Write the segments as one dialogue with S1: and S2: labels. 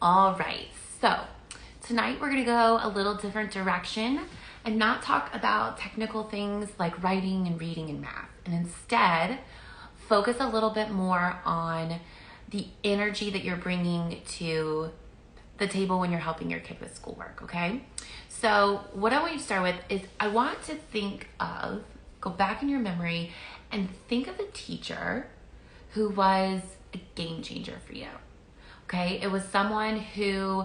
S1: All right, so tonight we're gonna go a little different direction and not talk about technical things like writing and reading and math, and instead focus a little bit more on the energy that you're bringing to the table when you're helping your kid with schoolwork, okay? So what I want you to start with is I want to go back in your memory and think of a teacher who was a game changer for you. Okay, it was someone who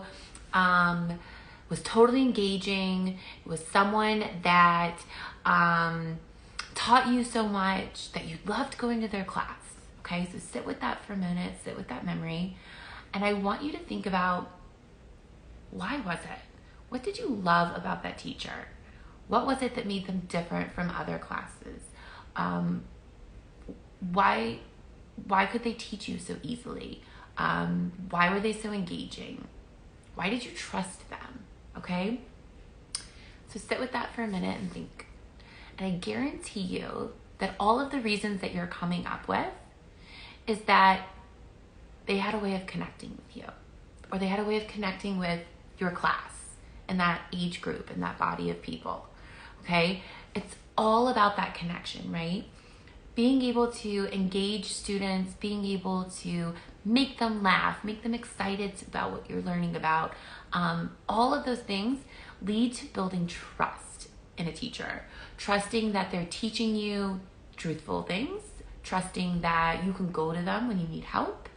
S1: was totally engaging. It was someone that taught you so much that you loved going to their class. Okay, so sit with that for a minute, sit with that memory. And I want you to think about, why was it? What did you love about that teacher? What was it that made them different from other classes? Why could they teach you so easily? Why were they so engaging? Why did you trust them? Okay? So sit with that for a minute and think. And I guarantee you that all of the reasons that you're coming up with is that they had a way of connecting with you, or they had a way of connecting with your class and that age group and that body of people. Okay? It's all about that connection, right? Being able to engage students, being able to make them laugh, make them excited about what you're learning about. All of those things lead to building trust in a teacher. Trusting that they're teaching you truthful things, trusting that you can go to them when you need help,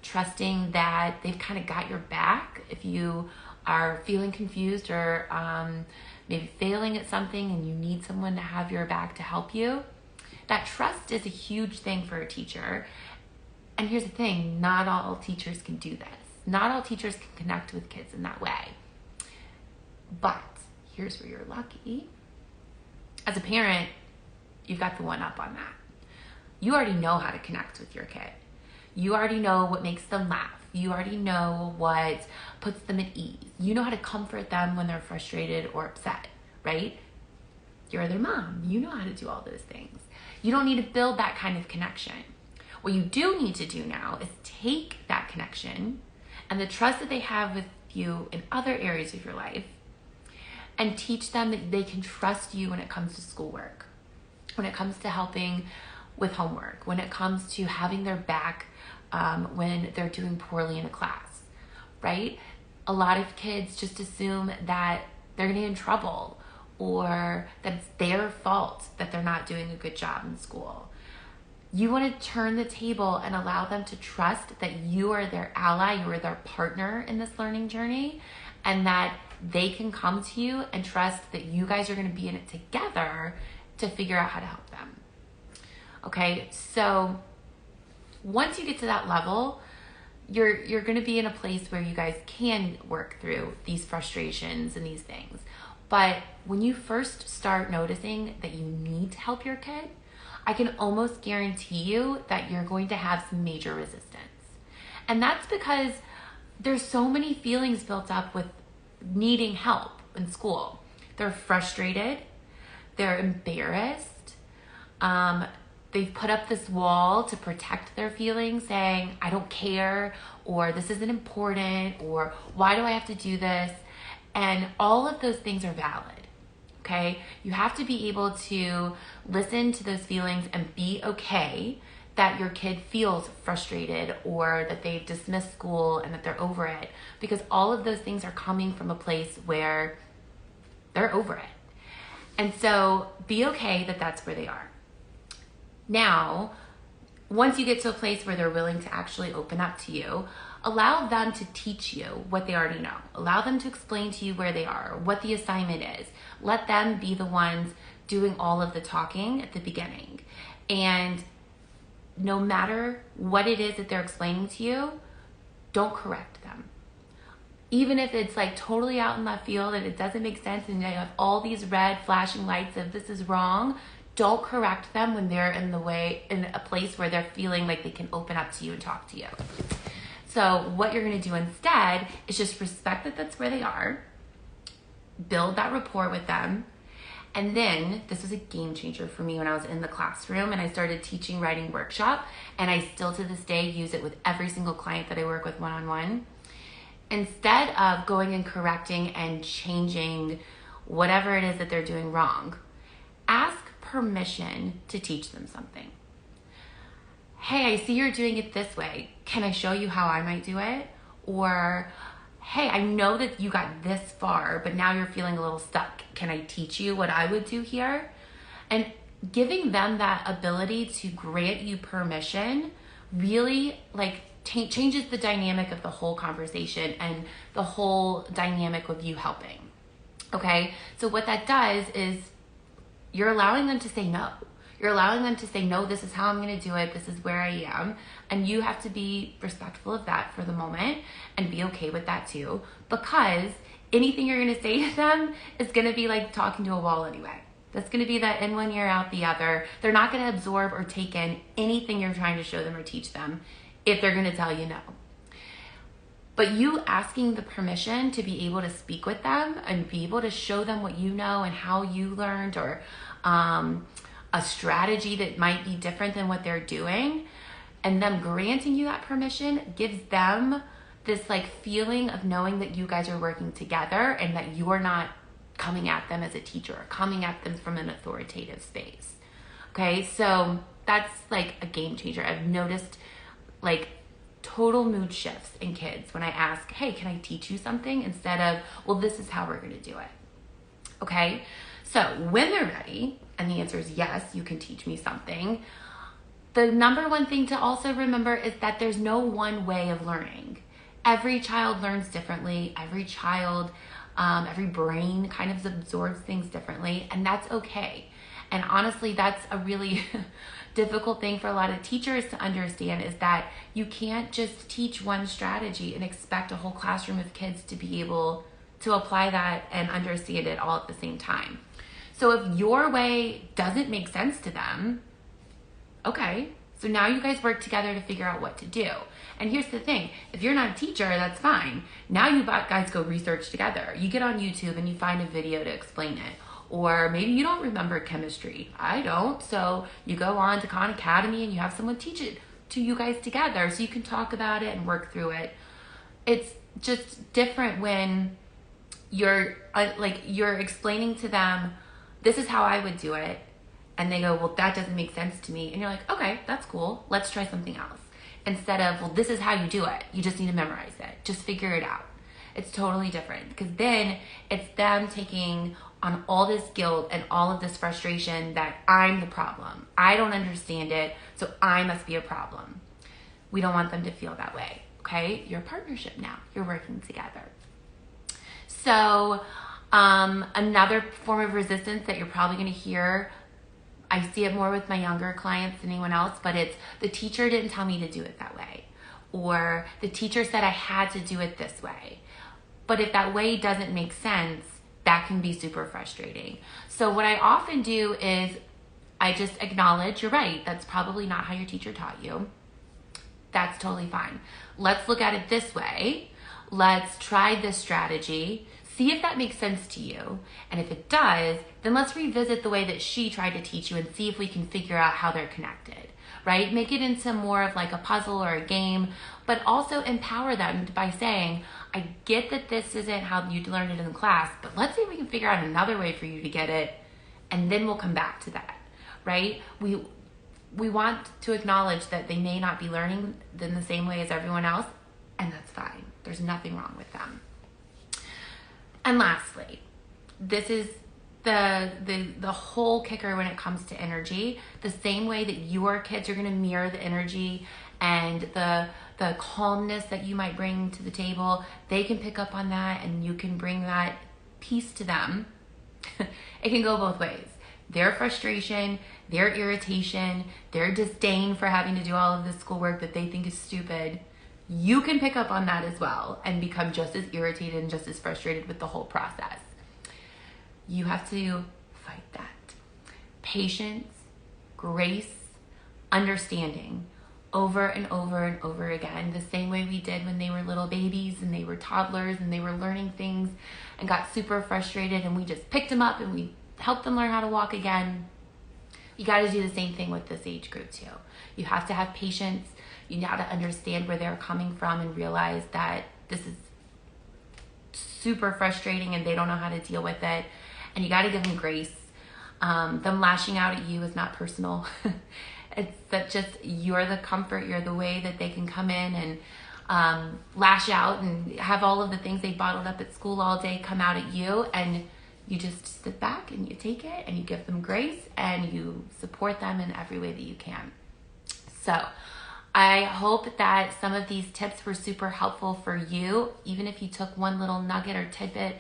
S1: trusting that they've kind of got your back if you are feeling confused or maybe failing at something and you need someone to have your back to help you. That trust is a huge thing for a teacher. And here's the thing, not all teachers can do this. Not all teachers can connect with kids in that way. But here's where you're lucky. As a parent, you've got the one up on that. You already know how to connect with your kid. You already know what makes them laugh. You already know what puts them at ease. You know how to comfort them when they're frustrated or upset, right? You're their mom. You know how to do all those things. You don't need to build that kind of connection. What you do need to do now is take that connection and the trust that they have with you in other areas of your life and teach them that they can trust you when it comes to schoolwork, when it comes to helping with homework, when it comes to having their back when they're doing poorly in a class, right? A lot of kids just assume that they're gonna get in trouble or that it's their fault that they're not doing a good job in school. You want to turn the table and allow them to trust that you are their ally, you are their partner in this learning journey, and that they can come to you and trust that you guys are going to be in it together to figure out how to help them. Okay, so once you get to that level, you're going to be in a place where you guys can work through these frustrations and these things. But when you first start noticing that you need to help your kid, I can almost guarantee you that you're going to have some major resistance. And that's because there's so many feelings built up with needing help in school. They're frustrated, they're embarrassed, they've put up this wall to protect their feelings, saying, I don't care, or this isn't important, or why do I have to do this? And all of those things are valid. Okay, you have to be able to listen to those feelings and be okay that your kid feels frustrated or that they've dismissed school and that they're over it, because all of those things are coming from a place where they're over it. And so be okay that that's where they are. Now, once you get to a place where they're willing to actually open up to you, allow them to teach you what they already know. Allow them to explain to you where they are, what the assignment is. Let them be the ones doing all of the talking at the beginning. And no matter what it is that they're explaining to you, don't correct them. Even if it's like totally out in left field and it doesn't make sense and you have all these red flashing lights of this is wrong, don't correct them when they're in a place where they're feeling like they can open up to you and talk to you. So what you're going to do instead is just respect that that's where they are, build that rapport with them, and then this was a game changer for me when I was in the classroom and I started teaching writing workshop, and I still to this day use it with every single client that I work with one-on-one, instead of going and correcting and changing whatever it is that they're doing wrong, ask permission to teach them something. Hey, I see you're doing it this way. Can I show you how I might do it? Or, hey, I know that you got this far, but now you're feeling a little stuck. Can I teach you what I would do here? And giving them that ability to grant you permission really changes the dynamic of the whole conversation and the whole dynamic of you helping. Okay, so what that does is you're allowing them to say no. You're allowing them to say, no, this is how I'm going to do it. This is where I am. And you have to be respectful of that for the moment and be okay with that too, because anything you're going to say to them is going to be like talking to a wall anyway. That's going to be that in one ear, out the other. They're not going to absorb or take in anything you're trying to show them or teach them if they're going to tell you no. But you asking the permission to be able to speak with them and be able to show them what you know and how you learned, or a strategy that might be different than what they're doing, and them granting you that permission gives them this like feeling of knowing that you guys are working together and that you're not coming at them as a teacher or coming at them from an authoritative space. Okay, so that's like a game changer. I've noticed like total mood shifts in kids when I ask, hey, can I teach you something? Instead of, well, this is how we're going to do it. Okay, so when they're ready, and the answer is yes, you can teach me something, the number one thing to also remember is that there's no one way of learning. Every child learns differently. Every child, every brain kind of absorbs things differently, and that's okay. And honestly, that's a really difficult thing for a lot of teachers to understand, is that you can't just teach one strategy and expect a whole classroom of kids to be able to apply that and understand it all at the same time. So if your way doesn't make sense to them, okay, so now you guys work together to figure out what to do. And here's the thing, if you're not a teacher, that's fine. Now you guys go research together. You get on YouTube and you find a video to explain it. Or maybe you don't remember chemistry. I don't. So you go on to Khan Academy and you have someone teach it to you guys together so you can talk about it and work through it. It's just different when you're explaining to them, this is how I would do it. And they go, well, that doesn't make sense to me. And you're like, okay, that's cool. Let's try something else. Instead of, well, this is how you do it. You just need to memorize it. Just figure it out. It's totally different, because then it's them taking on all this guilt and all of this frustration that I'm the problem. I don't understand it, so I must be a problem. We don't want them to feel that way, okay? You're a partnership now. You're working together. So another form of resistance that you're probably going to hear, I see it more with my younger clients than anyone else, but it's the teacher didn't tell me to do it that way, or the teacher said I had to do it this way. But if that way doesn't make sense, that can be super frustrating. So what I often do is I just acknowledge, you're right, that's probably not how your teacher taught you. That's totally fine. Let's look at it this way. Let's try this strategy. See if that makes sense to you. And if it does, then let's revisit the way that she tried to teach you and see if we can figure out how they're connected, right? Make it into more of like a puzzle or a game, but also empower them by saying, I get that this isn't how you learned it in class, but let's see if we can figure out another way for you to get it, and then we'll come back to that, right? We want to acknowledge that they may not be learning in the same way as everyone else, and that's fine. There's nothing wrong with them. And lastly, this is the whole kicker when it comes to energy. The same way that your kids are going to mirror the energy and the calmness that you might bring to the table, they can pick up on that, and you can bring that peace to them. It can go both ways. Their frustration, their irritation, their disdain for having to do all of this schoolwork that they think is stupid, you can pick up on that as well and become just as irritated and just as frustrated with the whole process. You have to fight that. Patience, grace, understanding, over and over and over again, the same way we did when they were little babies and they were toddlers and they were learning things and got super frustrated, and we just picked them up and we helped them learn how to walk again. You got to do the same thing with this age group too. You have to have patience. You got to understand where they're coming from and realize that this is super frustrating and they don't know how to deal with it. And you got to give them grace. Them lashing out at you is not personal. It's that just you're the comfort, you're the way that they can come in and lash out and have all of the things they bottled up at school all day come out at you, and you just sit back and you take it and you give them grace and you support them in every way that you can. So I hope that some of these tips were super helpful for you. Even if you took one little nugget or tidbit,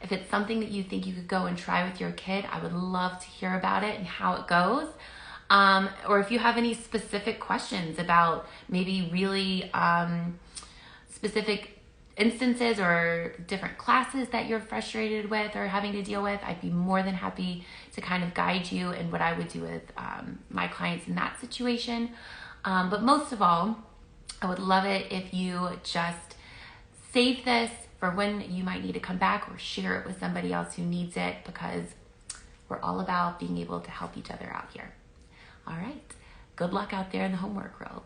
S1: if it's something that you think you could go and try with your kid, I would love to hear about it and how it goes. Or if you have any specific questions about maybe really specific instances or different classes that you're frustrated with or having to deal with, I'd be more than happy to kind of guide you in what I would do with my clients in that situation. But most of all, I would love it if you just save this for when you might need to come back or share it with somebody else who needs it, because we're all about being able to help each other out here. All right. Good luck out there in the homework world.